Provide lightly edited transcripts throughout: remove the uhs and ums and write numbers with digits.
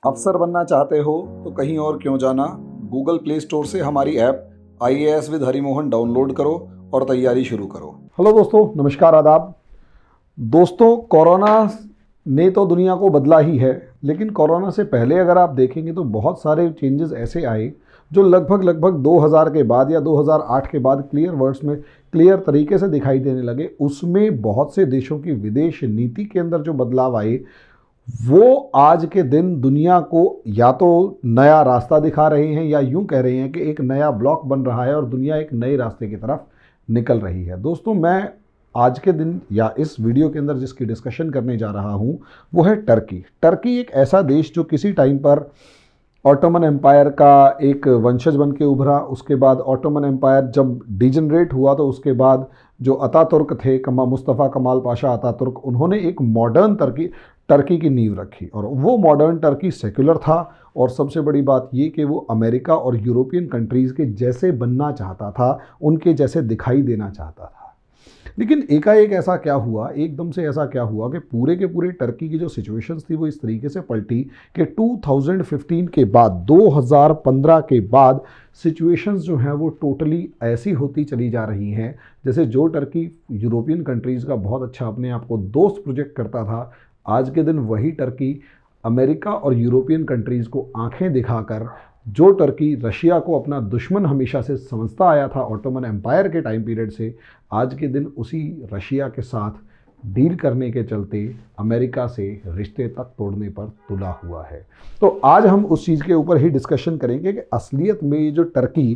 अफसर बनना चाहते हो तो कहीं और क्यों जाना। गूगल प्ले स्टोर से हमारी app IAS with Harimohan download करो और तैयारी शुरू करो। हेलो दोस्तों, नमस्कार, आदाब। दोस्तों, कोरोना ने तो दुनिया को बदला ही है, लेकिन कोरोना से पहले अगर आप देखेंगे तो बहुत सारे चेंजेस ऐसे आए जो लगभग 2000 के बाद या 2008 के बाद क्लियर तरीके से दिखाई देने लगे। उसमें बहुत से देशों की विदेश नीति के अंदर जो बदलाव आए वो आज के दिन दुनिया को या तो नया रास्ता दिखा रहे हैं या यूं कह रहे हैं कि एक नया ब्लॉक बन रहा है और दुनिया एक नए रास्ते की तरफ निकल रही है। दोस्तों, मैं आज के दिन या इस वीडियो के अंदर जिसकी डिस्कशन करने जा रहा हूं वो है टर्की। टर्की एक ऐसा देश जो किसी टाइम पर ऑटोमन एम्पायर का एक वंशज बन के उभरा। उसके बाद ऑटोमन एम्पायर जब डिजनरेट हुआ तो उसके बाद जो अतातुर्क थे, मुस्तफ़ा कमाल पाशा अतातुर्क, उन्होंने एक मॉडर्न टर्की की नींव रखी और वो मॉडर्न टर्की सेक्युलर था। और सबसे बड़ी बात ये कि वो अमेरिका और यूरोपियन कंट्रीज़ के जैसे बनना चाहता था, उनके जैसे दिखाई देना चाहता था। लेकिन एकाएक ऐसा क्या हुआ, एकदम से ऐसा क्या हुआ कि पूरे के पूरे टर्की की जो सिचुएशंस थी वो इस तरीके से पलटी कि 2015 के बाद, 2015 के बाद सिचुएशंस जो हैं वो टोटली ऐसी होती चली जा रही हैं जैसे जो टर्की यूरोपियन कंट्रीज़ का बहुत अच्छा अपने आप को दोस्त प्रोजेक्ट करता था, आज के दिन वही टर्की अमेरिका और यूरोपियन कंट्रीज़ को आंखें दिखाकर, जो टर्की रशिया को अपना दुश्मन हमेशा से समझता आया था ऑटोमन एम्पायर के टाइम पीरियड से, आज के दिन उसी रशिया के साथ डील करने के चलते अमेरिका से रिश्ते तक तोड़ने पर तुला हुआ है। तो आज हम उस चीज़ के ऊपर ही डिस्कशन करेंगे कि असलियत में ये जो टर्की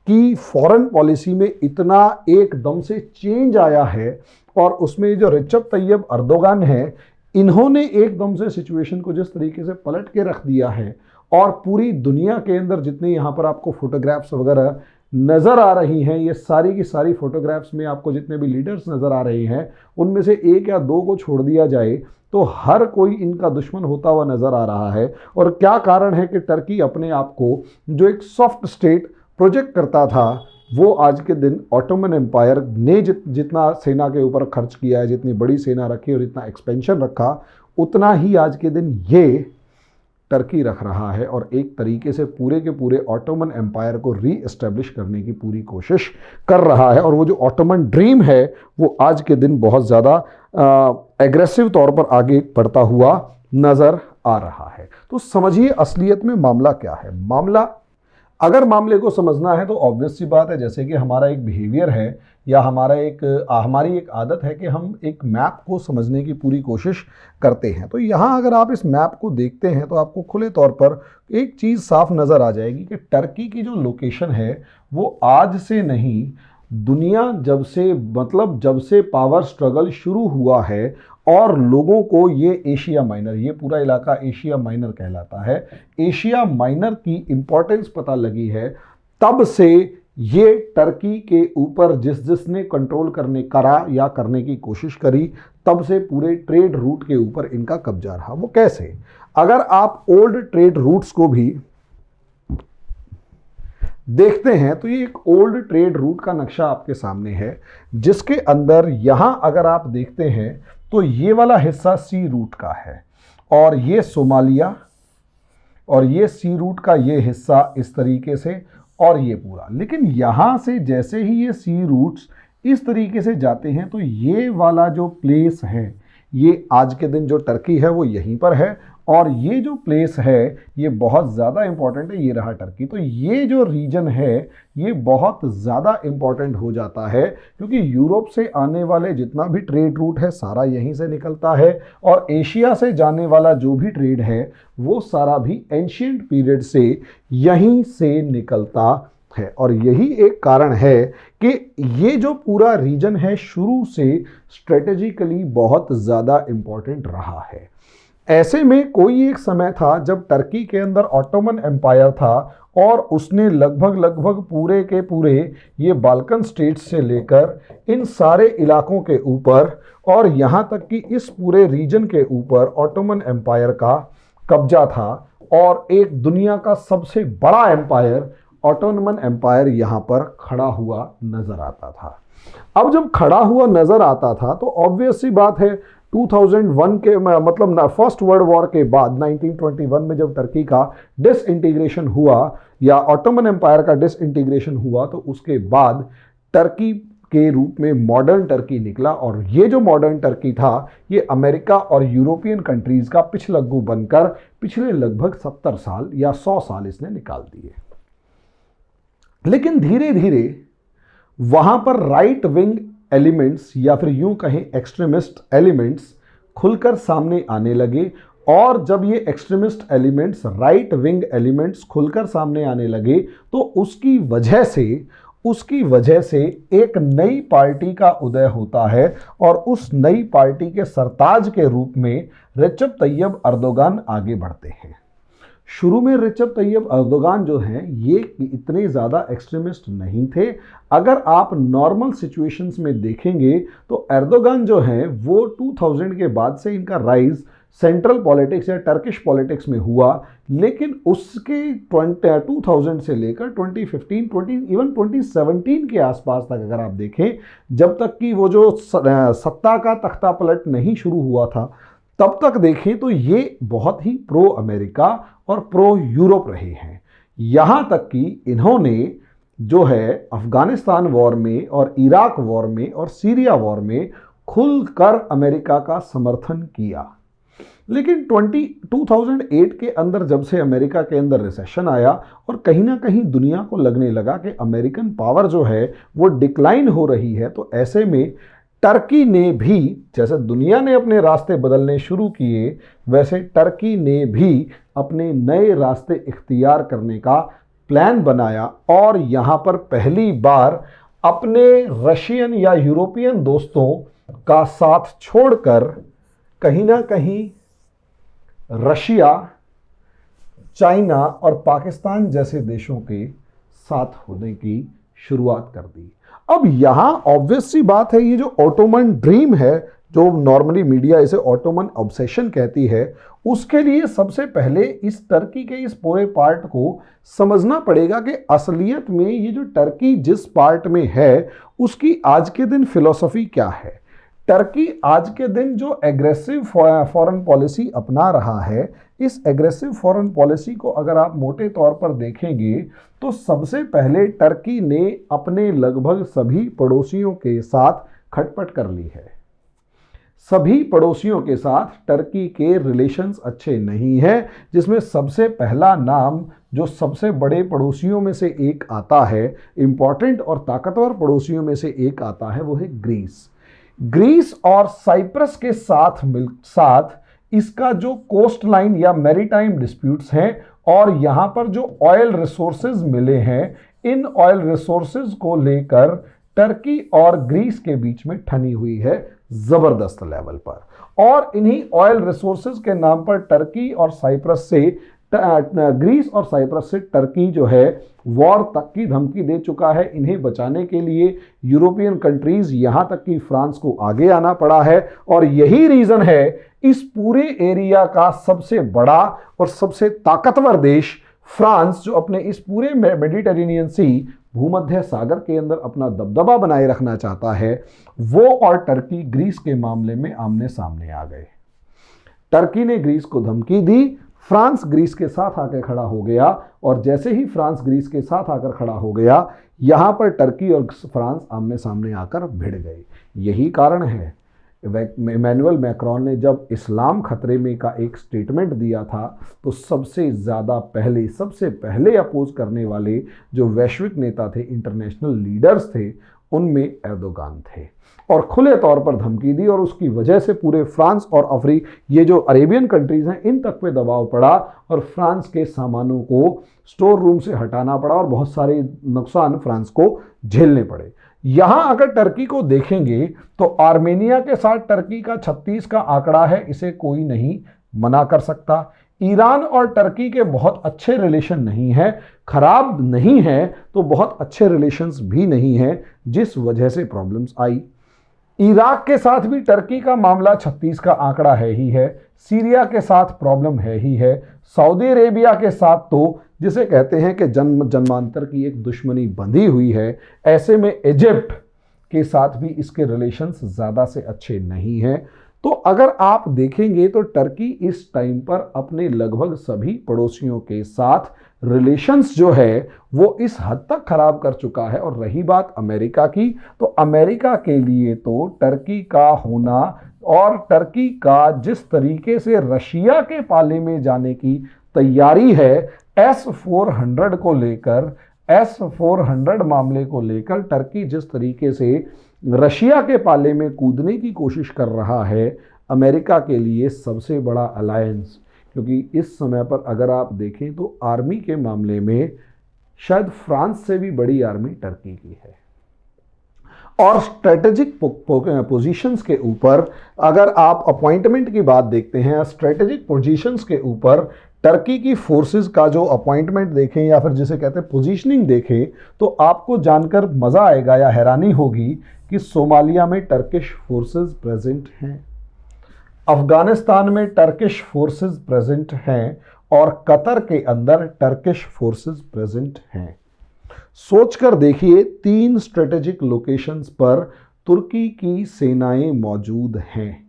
की फॉरेन पॉलिसी में इतना एकदम से चेंज आया है और उसमें जो रिसेप तैयब अर्दोगान है, इन्होंने एकदम से सिचुएशन को जिस तरीके से पलट के रख दिया है और पूरी दुनिया के अंदर जितने यहाँ पर आपको फोटोग्राफ्स वगैरह नज़र आ रही हैं, ये सारी की सारी फोटोग्राफ्स में आपको जितने भी लीडर्स नज़र आ रहे हैं उनमें से एक या दो को छोड़ दिया जाए तो हर कोई इनका दुश्मन होता हुआ नज़र आ रहा है। और क्या कारण है कि टर्की अपने आप को जो एक सॉफ्ट स्टेट प्रोजेक्ट करता था, वो आज के दिन ऑटोमन एम्पायर ने जितना सेना के ऊपर खर्च किया है, जितनी बड़ी सेना रखी और इतना एक्सपेंशन रखा, उतना ही आज के दिन ये टर्की रख रहा है और एक तरीके से पूरे के पूरे ऑटोमन एम्पायर को री-एस्टेब्लिश करने की पूरी कोशिश कर रहा है। और वो जो ऑटोमन ड्रीम है वो आज के दिन बहुत ज़्यादा एग्रेसिव तौर पर आगे बढ़ता हुआ नज़र आ रहा है। तो समझिए असलियत में मामला क्या है। अगर मामले को समझना है तो ऑब्वियस सी बात है, जैसे कि हमारा एक बिहेवियर है या हमारी एक आदत है कि हम एक मैप को समझने की पूरी कोशिश करते हैं। तो यहाँ अगर आप इस मैप को देखते हैं तो आपको खुले तौर पर एक चीज़ साफ नज़र आ जाएगी कि टर्की की जो लोकेशन है वो आज से नहीं, दुनिया जब से पावर स्ट्रगल शुरू हुआ है और लोगों को ये एशिया माइनर, ये पूरा इलाका एशिया माइनर कहलाता है, एशिया माइनर की इम्पोर्टेंस पता लगी है, तब से ये टर्की के ऊपर जिसने कंट्रोल करने की कोशिश करी, तब से पूरे ट्रेड रूट के ऊपर इनका कब्जा रहा। वो कैसे? अगर आप ओल्ड ट्रेड रूट्स को भी देखते हैं तो ये एक ओल्ड ट्रेड रूट का नक्शा आपके सामने है, जिसके अंदर यहां अगर आप देखते हैं तो ये वाला हिस्सा सी रूट का है और ये सोमालिया, और ये सी रूट का ये हिस्सा इस तरीके से और ये पूरा। लेकिन यहां से जैसे ही ये सी रूट्स इस तरीके से जाते हैं तो ये वाला जो प्लेस है, ये आज के दिन जो टर्की है वो यहीं पर है और ये जो प्लेस है ये बहुत ज़्यादा इंपॉर्टेंट है, ये रहा टर्की। तो ये जो रीजन है ये बहुत ज़्यादा इंपॉर्टेंट हो जाता है क्योंकि यूरोप से आने वाले जितना भी ट्रेड रूट है सारा यहीं से निकलता है और एशिया से जाने वाला जो भी ट्रेड है वो सारा भी एंशिएंट पीरियड से यहीं से निकलता है। और यही एक कारण है कि ये जो पूरा रीजन है शुरू से स्ट्रेटेजिकली बहुत ज़्यादा इंपॉर्टेंट रहा है। ऐसे में कोई एक समय था जब टर्की के अंदर ऑटोमन एम्पायर था और उसने लगभग पूरे के पूरे ये बाल्कन स्टेट्स से लेकर इन सारे इलाकों के ऊपर और यहाँ तक कि इस पूरे रीजन के ऊपर ऑटोमन एम्पायर का कब्जा था और एक दुनिया का सबसे बड़ा एम्पायर ऑटोनमन एम्पायर यहाँ पर खड़ा हुआ नजर आता था। अब जब खड़ा हुआ नजर आता था तो ऑब्वियस सी बात है 2001 के मतलब फर्स्ट वर्ल्ड वॉर के बाद 1921 में जब टर्की का डिसइंटीग्रेशन हुआ या ऑटोमन एम्पायर का डिसइंटीग्रेशन हुआ, तो उसके बाद टर्की के रूप में मॉडर्न टर्की निकला। और ये जो मॉडर्न टर्की था, ये अमेरिका और यूरोपियन कंट्रीज का पिछलग्गू बनकर पिछले लगभग 70 साल या 100 साल इसने निकाल दिए। लेकिन धीरे धीरे वहां पर राइट विंग एलिमेंट्स या फिर यूं कहें एक्सट्रीमिस्ट एलिमेंट्स खुलकर सामने आने लगे। और जब ये extremist elements, right wing elements खुलकर सामने आने लगे, तो उसकी वजह से एक नई पार्टी का उदय होता है। और उस नई पार्टी के सरताज के रूप में रेचेप तैयब अर्दोगान आगे बढ़ते हैं। शुरू में रेचेप तैयब अर्दोगान जो हैं, ये इतने ज़्यादा एक्सट्रीमिस्ट नहीं थे। अगर आप नॉर्मल सिचुएशंस में देखेंगे तो अर्दोगान जो हैं वो 2000 के बाद से इनका राइज सेंट्रल पॉलिटिक्स या टर्किश पॉलिटिक्स में हुआ। लेकिन उसके 2000 से लेकर 2015, इवन 2017 के आसपास तक अगर आप देखें, जब तक कि वो जो सत्ता का तख्ता पलट नहीं शुरू हुआ था, तब तक देखें तो ये बहुत ही प्रो अमेरिका और प्रो यूरोप रहे हैं। यहाँ तक कि इन्होंने जो है अफगानिस्तान वॉर में और इराक वॉर में और सीरिया वॉर में खुलकर अमेरिका का समर्थन किया। लेकिन 2008 के अंदर जब से अमेरिका के अंदर रिसेशन आया और कहीं ना कहीं दुनिया को लगने लगा कि अमेरिकन पावर जो है वो डिक्लाइन हो रही है, तो ऐसे में टर्की ने भी, जैसे दुनिया ने अपने रास्ते बदलने शुरू किए, वैसे टर्की ने भी अपने नए रास्ते इख्तियार करने का प्लान बनाया। और यहाँ पर पहली बार अपने रशियन या यूरोपियन दोस्तों का साथ छोड़कर कहीं ना कहीं रशिया, चाइना और पाकिस्तान जैसे देशों के साथ होने की शुरुआत कर दी। अब यहाँ ऑब्वियस सी बात है, ये जो ऑटोमन ड्रीम है, जो नॉर्मली मीडिया इसे ऑटोमन ऑब्सेशन कहती है, उसके लिए सबसे पहले इस टर्की के इस पूरे पार्ट को समझना पड़ेगा कि असलियत में ये जो टर्की जिस पार्ट में है, उसकी आज के दिन फिलॉसफी क्या है। टर्की आज के दिन जो एग्रेसिव फॉरेन पॉलिसी अपना रहा है, इस एग्रेसिव फॉरेन पॉलिसी को अगर आप मोटे तौर पर देखेंगे तो सबसे पहले टर्की ने अपने लगभग सभी पड़ोसियों के साथ खटपट कर ली है। सभी पड़ोसियों के साथ टर्की के रिलेशंस अच्छे नहीं हैं, जिसमें सबसे पहला नाम जो सबसे बड़े पड़ोसियों में से एक आता है, इंपॉर्टेंट और ताकतवर पड़ोसियों में से एक आता है, वो है ग्रीस। ग्रीस और साइप्रस के साथ इसका जो कोस्ट लाइन या मैरीटाइम डिस्प्यूट्स हैं और यहाँ पर जो ऑयल रिसोर्सेज मिले हैं, इन ऑयल रिसोर्सेज को लेकर टर्की और ग्रीस के बीच में ठनी हुई है जबरदस्त लेवल पर। और इन्हीं ऑयल रिसोर्सेज के नाम पर टर्की और साइप्रस से ग्रीस और साइप्रस से टर्की जो है वॉर तक की धमकी दे चुका है। इन्हें बचाने के लिए यूरोपियन कंट्रीज, यहाँ तक कि फ्रांस को आगे आना पड़ा है। और यही रीजन है इस पूरे एरिया का सबसे बड़ा और सबसे ताकतवर देश फ्रांस, जो अपने इस पूरे मेडिटेरेनियन सी भूमध्य सागर के अंदर अपना दबदबा बनाए रखना चाहता है, वो और टर्की ग्रीस के मामले में आमने सामने आ गए। टर्की ने ग्रीस को धमकी दी, फ्रांस ग्रीस के साथ आकर खड़ा हो गया। और जैसे ही फ्रांस ग्रीस के साथ आकर खड़ा हो गया, यहाँ पर टर्की और फ्रांस आमने सामने आकर भिड़ गए। यही कारण है इमैनुअल मैक्रोन ने जब इस्लाम खतरे में का एक स्टेटमेंट दिया था, तो सबसे पहले अपोज करने वाले जो वैश्विक नेता थे, इंटरनेशनल लीडर्स थे, उनमें एर्दोगान थे और खुले तौर पर धमकी दी। और उसकी वजह से पूरे फ्रांस और ये जो अरेबियन कंट्रीज हैं, इन तक पे दबाव पड़ा और फ्रांस के सामानों को स्टोर रूम से हटाना पड़ा और बहुत सारे नुकसान फ्रांस को झेलने पड़े। यहाँ अगर टर्की को देखेंगे तो आर्मेनिया के साथ टर्की का 36 का आंकड़ा है, इसे कोई नहीं मना कर सकता। ईरान और टर्की के बहुत अच्छे रिलेशन नहीं है, खराब नहीं है तो बहुत अच्छे रिलेशंस भी नहीं है, जिस वजह से प्रॉब्लम्स आई। इराक के साथ भी टर्की का मामला 36 का आंकड़ा है ही है, सीरिया के साथ प्रॉब्लम है ही है, सऊदी अरेबिया के साथ तो जिसे कहते हैं कि जन्मांतर की एक दुश्मनी बंधी हुई है। ऐसे में इजिप्ट के साथ भी इसके रिलेशंस ज़्यादा से अच्छे नहीं हैं। तो अगर आप देखेंगे तो टर्की इस टाइम पर अपने लगभग सभी पड़ोसियों के साथ रिलेशंस जो है वो इस हद तक खराब कर चुका है। और रही बात अमेरिका की, तो अमेरिका के लिए तो टर्की का होना और टर्की का जिस तरीके से रशिया के पाले में जाने की तैयारी है, S-400 को लेकर, S-400 मामले को लेकर टर्की जिस तरीके से रशिया के पाले में कूदने की कोशिश कर रहा है, अमेरिका के लिए सबसे बड़ा अलायंस। क्योंकि इस समय पर अगर आप देखें तो आर्मी के मामले में शायद फ्रांस से भी बड़ी आर्मी टर्की की है। और स्ट्रेटेजिक पोजीशंस के ऊपर अगर आप अपॉइंटमेंट की बात देखते हैं, स्ट्रेटेजिक पोजीशंस के ऊपर टर्की की फोर्सेस का जो अपॉइंटमेंट देखें या फिर जिसे कहते हैं पोजीशनिंग देखें, तो आपको जानकर मज़ा आएगा या हैरानी होगी कि सोमालिया में टर्किश फोर्सेस प्रेजेंट हैं, अफगानिस्तान में टर्किश फोर्सेस प्रेजेंट हैं और कतर के अंदर टर्किश फोर्सेस प्रेजेंट हैं। सोचकर देखिए, 3 स्ट्रेटेजिक लोकेशंस पर तुर्की की सेनाएं मौजूद हैं।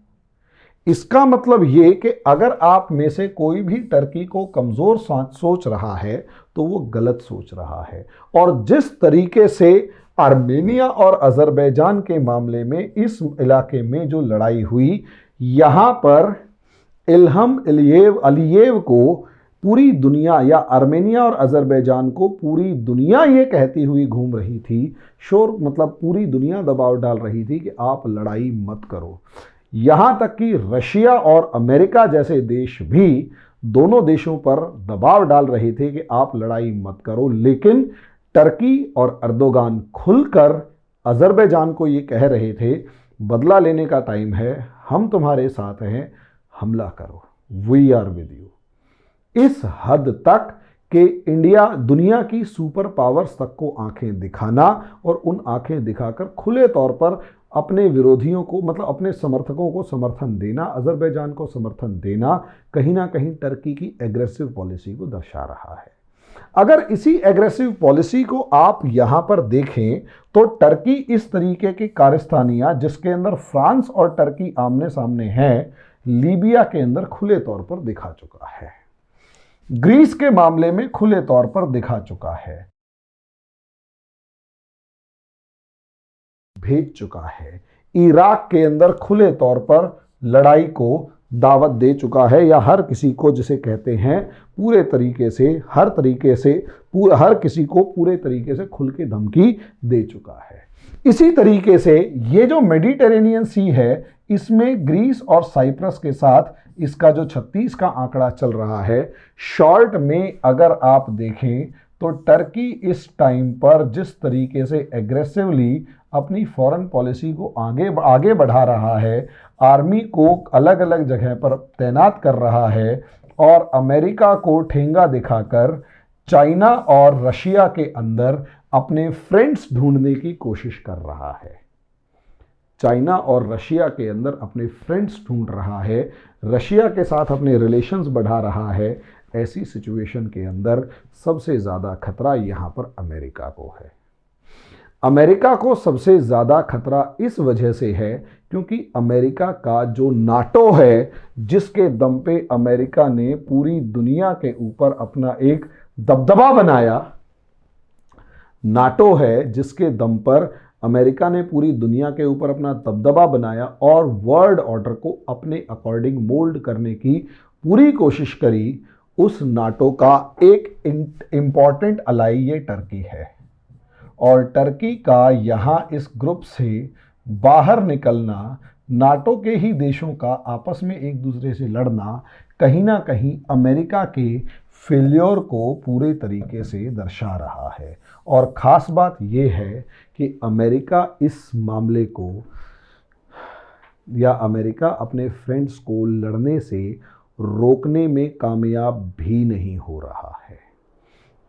इसका मतलब ये कि अगर आप में से कोई भी टर्की को कमज़ोर सोच रहा है तो वो गलत सोच रहा है। और जिस तरीके से आर्मेनिया और अज़रबैजान के मामले में इस इलाके में जो लड़ाई हुई, यहाँ पर इल्हम अलीयेव को पूरी दुनिया या आर्मेनिया और अज़रबैजान को पूरी दुनिया ये कहती हुई घूम रही थी, मतलब पूरी दुनिया दबाव डाल रही थी कि आप लड़ाई मत करो। यहाँ तक कि रशिया और अमेरिका जैसे देश भी दोनों देशों पर दबाव डाल रहे थे कि आप लड़ाई मत करो। लेकिन टर्की और अर्दोगान खुलकर अज़रबैजान को ये कह रहे थे, बदला लेने का टाइम है, हम तुम्हारे साथ हैं, हमला करो, वी आर विद यू। इस हद तक कि इंडिया दुनिया की सुपर पावर्स तक को आंखें दिखाना और उन आंखें दिखाकर खुले तौर पर अपने विरोधियों को, मतलब अपने समर्थकों को समर्थन देना, अज़रबैजान को समर्थन देना, कहीं ना कहीं टर्की की एग्रेसिव पॉलिसी को दर्शा रहा है। अगर इसी एग्रेसिव पॉलिसी को आप यहां पर देखें तो टर्की इस तरीके की कारस्तानियां जिसके अंदर फ्रांस और टर्की आमने सामने हैं, लीबिया के अंदर खुले तौर पर दिखा चुका है, ग्रीस के मामले में खुले तौर पर दिखा चुका है, भेज चुका है, इराक के अंदर खुले तौर पर लड़ाई को दावत दे चुका है, या हर किसी को, जिसे कहते हैं पूरे तरीके से, हर किसी को पूरे तरीके से खुल के धमकी दे चुका है। इसी तरीके से ये जो मेडिटेरेनियन सी है, इसमें ग्रीस और साइप्रस के साथ इसका जो 36 का आंकड़ा चल रहा है, शॉर्ट में अगर आप देखें तो टर्की इस टाइम पर जिस तरीके से एग्रेसिवली अपनी फॉरेन पॉलिसी को आगे बढ़ा रहा है, आर्मी को अलग अलग जगह पर तैनात कर रहा है और अमेरिका को ठेंगा दिखाकर चाइना और रशिया के अंदर अपने फ्रेंड्स ढूंढने की कोशिश कर रहा है, चाइना और रशिया के अंदर अपने फ्रेंड्स ढूंढ रहा है, रशिया के साथ अपने रिलेशंस बढ़ा रहा है। ऐसी सिचुएशन के अंदर सबसे ज़्यादा खतरा यहाँ पर अमेरिका को है। अमेरिका को सबसे ज़्यादा खतरा इस वजह से है क्योंकि अमेरिका का जो नाटो है, जिसके दम पे अमेरिका ने पूरी दुनिया के ऊपर अपना एक दबदबा बनाया, नाटो है जिसके दम पर अमेरिका ने पूरी दुनिया के ऊपर अपना दबदबा बनाया और वर्ल्ड ऑर्डर को अपने अकॉर्डिंग मोल्ड करने की पूरी कोशिश करी। उस नाटो का एक इम्पॉर्टेंट अलाई ये टर्की है और टर्की का यहाँ इस ग्रुप से बाहर निकलना, नाटो के ही देशों का आपस में एक दूसरे से लड़ना, कहीं ना कहीं अमेरिका के फेल्योर को पूरे तरीके से दर्शा रहा है। और ख़ास बात यह है कि अमेरिका इस मामले को, या अमेरिका अपने फ्रेंड्स को लड़ने से रोकने में कामयाब भी नहीं हो रहा है।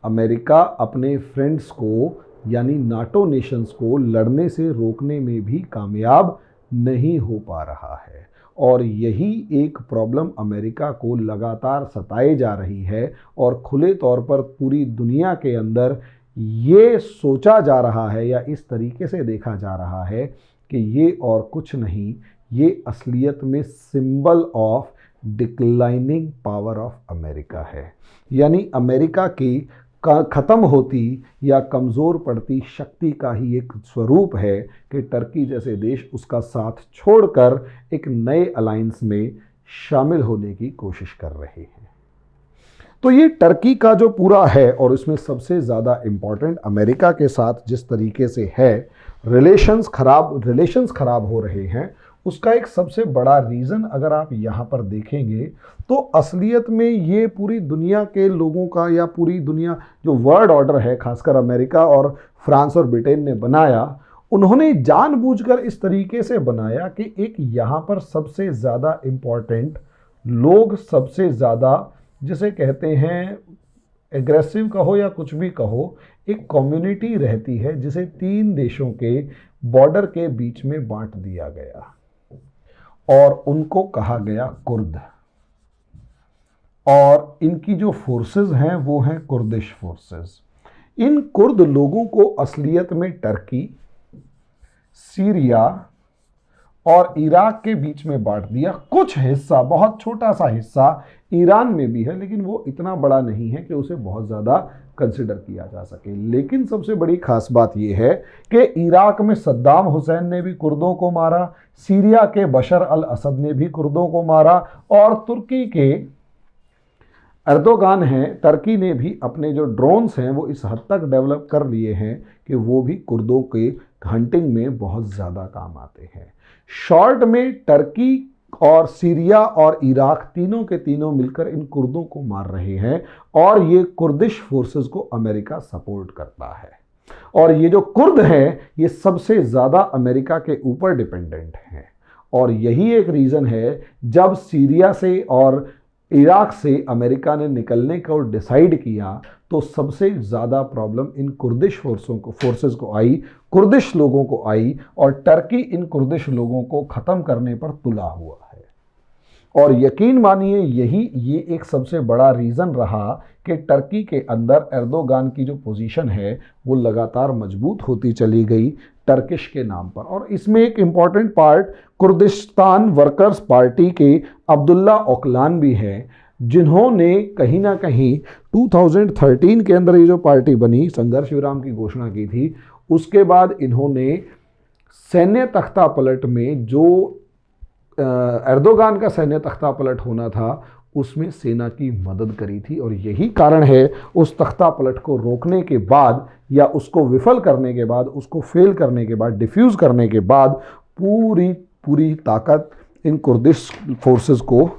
अमेरिका अपने फ्रेंड्स को यानी नाटो नेशंस को लड़ने से रोकने में भी कामयाब नहीं हो पा रहा है और यही एक प्रॉब्लम अमेरिका को लगातार सताए जा रही है और खुले तौर पर पूरी दुनिया के अंदर ये सोचा जा रहा है या इस तरीके से देखा जा रहा है कि ये और कुछ नहीं, ये असलियत में symbol of declining power of America है। यानी अमेरिका की ख़त्म होती या कमज़ोर पड़ती शक्ति का ही एक स्वरूप है कि टर्की जैसे देश उसका साथ छोड़कर एक नए अलायंस में शामिल होने की कोशिश कर रहे हैं। तो ये टर्की का जो पूरा है, और इसमें सबसे ज़्यादा इम्पॉर्टेंट अमेरिका के साथ जिस तरीके से है रिलेशंस खराब हो रहे हैं, उसका एक सबसे बड़ा रीज़न अगर आप यहाँ पर देखेंगे तो असलियत में ये पूरी दुनिया के लोगों का, या पूरी दुनिया जो वर्ल्ड ऑर्डर है, खासकर अमेरिका और फ्रांस और ब्रिटेन ने बनाया, उन्होंने जानबूझकर इस तरीके से बनाया कि एक यहाँ पर सबसे ज़्यादा इम्पॉर्टेंट लोग, सबसे ज़्यादा जिसे कहते हैं एग्रेसिव कहो या कुछ भी कहो, एक कम्युनिटी रहती है जिसे 3 देशों के बॉर्डर के बीच में बांट दिया गया और उनको कहा गया कुर्द। और इनकी जो फोर्सेस हैं वो हैं कुर्दिश फोर्सेस। इन कुर्द लोगों को असलियत में टर्की, सीरिया और इराक के बीच में बांट दिया। कुछ हिस्सा, बहुत छोटा सा हिस्सा ईरान में भी है, लेकिन वो इतना बड़ा नहीं है कि उसे बहुत ज़्यादा कंसिडर किया जा सके। लेकिन सबसे बड़ी खास बात यह है कि इराक में सद्दाम हुसैन ने भी कुर्दों को मारा, सीरिया के बशर अल असद ने भी कुर्दों को मारा, और तुर्की के एर्दोगान हैं, टर्की ने भी अपने जो ड्रोन्स हैं वो इस हद तक डेवलप कर लिए हैं कि वो भी कुर्दों के हंटिंग में बहुत ज़्यादा काम आते हैं। शॉर्ट में टर्की और सीरिया और इराक तीनों के तीनों मिलकर इन कुर्दों को मार रहे हैं, और ये कुर्दिश फोर्सेस को अमेरिका सपोर्ट करता है। और ये जो कुर्द हैं ये सबसे ज़्यादा अमेरिका के ऊपर डिपेंडेंट हैं, और यही एक रीज़न है जब सीरिया से और इराक से अमेरिका ने निकलने को डिसाइड किया तो सबसे ज़्यादा प्रॉब्लम इन कुर्दिश फोर्सेस को आई, कुर्दिश लोगों को आई, और टर्की इन कुर्दिश लोगों को ख़त्म करने पर तुला हुआ है। और यकीन मानिए ये एक सबसे बड़ा रीज़न रहा कि टर्की के अंदर एर्दोगान की जो पोजीशन है वो लगातार मजबूत होती चली गई टर्किश के नाम पर। और इसमें एक important part Kurdistan workers party के अब्दुल्ला ओकलान भी हैं, जिन्होंने कहीं ना कहीं 2013 के अंदर ये जो पार्टी बनी, संघर्ष विराम की घोषणा की थी, उसके बाद इन्होंने सैन्य तख्ता पलट में जो एर्दोगान का सैन्य तख्ता पलट होना था उसमें सेना की मदद करी थी। और यही कारण है उस तख्ता पलट को रोकने के बाद, या उसको विफल करने के बाद, उसको फेल करने के बाद, डिफ्यूज़ करने के बाद पूरी ताकत इन कुर्दिश फोर्सेस को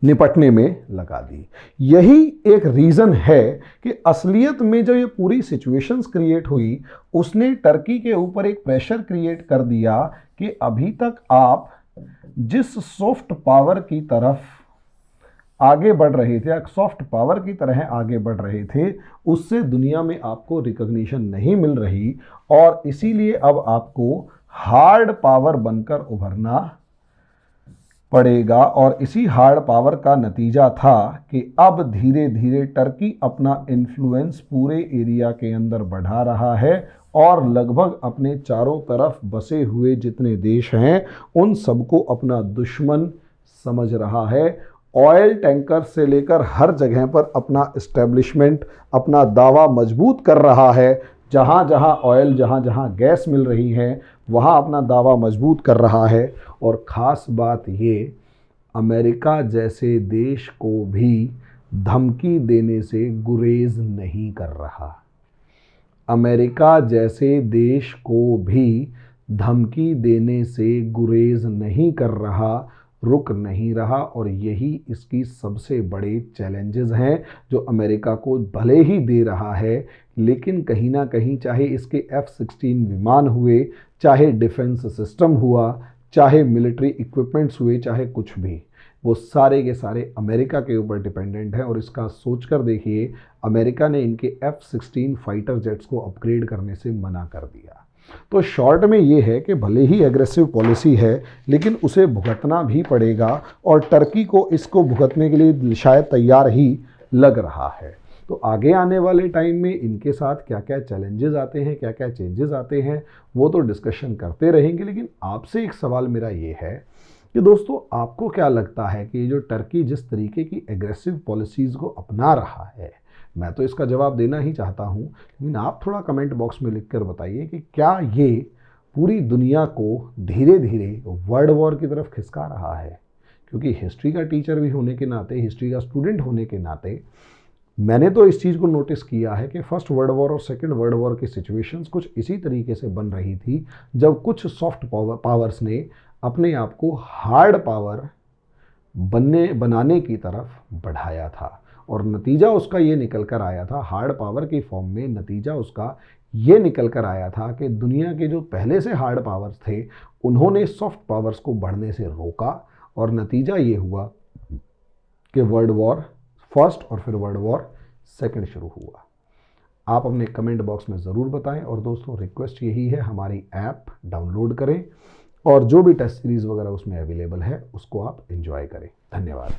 निपटने में लगा दी। यही एक रीज़न है कि असलियत में जो ये पूरी सिचुएशंस क्रिएट हुई उसने टर्की के ऊपर एक प्रेशर क्रिएट कर दिया कि अभी तक आप जिस सॉफ्ट पावर की तरफ आगे बढ़ रहे थे, सॉफ्ट पावर की तरह आगे बढ़ रहे थे, उससे दुनिया में आपको रिकॉग्निशन नहीं मिल रही, और इसीलिए अब आपको हार्ड पावर बनकर उभरना पड़ेगा। और इसी हार्ड पावर का नतीजा था कि अब धीरे धीरे टर्की अपना इन्फ्लुएंस पूरे एरिया के अंदर बढ़ा रहा है, और लगभग अपने चारों तरफ बसे हुए जितने देश हैं उन सबको अपना दुश्मन समझ रहा है। ऑयल टैंकर से लेकर हर जगह पर अपना इस्टेब्लिशमेंट, अपना दावा मजबूत कर रहा है। जहाँ जहाँ ऑयल, जहाँ जहाँ गैस मिल रही है वहाँ अपना दावा मजबूत कर रहा है। और ख़ास बात ये, अमेरिका जैसे देश को भी धमकी देने से गुरेज नहीं कर रहा। अमेरिका जैसे देश को भी धमकी देने से गुरेज नहीं कर रहा, रुक नहीं रहा। और यही इसकी सबसे बड़े चैलेंजेस हैं जो अमेरिका को भले ही दे रहा है, लेकिन कहीं ना कहीं चाहे इसके F-16 विमान हुए, चाहे डिफेंस सिस्टम हुआ, चाहे मिलिट्री इक्विपमेंट्स हुए, चाहे कुछ भी, वो सारे के सारे अमेरिका के ऊपर डिपेंडेंट है। और इसका सोचकर देखिए, अमेरिका ने इनके F-16 फाइटर जेट्स को अपग्रेड करने से मना कर दिया। तो शॉर्ट में ये है कि भले ही एग्रेसिव पॉलिसी है लेकिन उसे भुगतना भी पड़ेगा, और टर्की को इसको भुगतने के लिए शायद तैयार ही लग रहा है। तो आगे आने वाले टाइम में इनके साथ क्या क्या चैलेंजेस आते हैं, क्या क्या चेंजेस आते हैं, वो तो डिस्कशन करते रहेंगे। लेकिन आपसे एक सवाल मेरा ये है कि दोस्तों आपको क्या लगता है कि ये जो टर्की जिस तरीके की एग्रेसिव पॉलिसीज़ को अपना रहा है, मैं तो इसका जवाब देना ही चाहता हूँ, लेकिन आप थोड़ा कमेंट बॉक्स में लिख कर बताइए कि क्या ये पूरी दुनिया को धीरे धीरे वर्ल्ड वॉर की तरफ खिसका रहा है। क्योंकि हिस्ट्री का टीचर भी होने के नाते, हिस्ट्री का स्टूडेंट होने के नाते मैंने तो इस चीज़ को नोटिस किया है कि फर्स्ट वर्ल्ड वॉर और सेकंड वर्ल्ड वॉर की सिचुएशंस कुछ इसी तरीके से बन रही थी, जब कुछ सॉफ्ट पावर्स ने अपने आप को हार्ड पावर बनाने की तरफ बढ़ाया था। और नतीजा उसका ये निकल कर आया था, हार्ड पावर की फॉर्म में नतीजा उसका ये निकल कर आया था कि दुनिया के जो पहले से हार्ड पावर्स थे उन्होंने सॉफ्ट पावर्स को बढ़ने से रोका, और नतीजा ये हुआ कि वर्ल्ड वॉर फर्स्ट और फिर वर्ल्ड वॉर सेकंड शुरू हुआ। आप अपने कमेंट बॉक्स में ज़रूर बताएं। और दोस्तों रिक्वेस्ट यही है, हमारी ऐप डाउनलोड करें और जो भी टेस्ट सीरीज़ वगैरह उसमें अवेलेबल है उसको आप एंजॉय करें। धन्यवाद।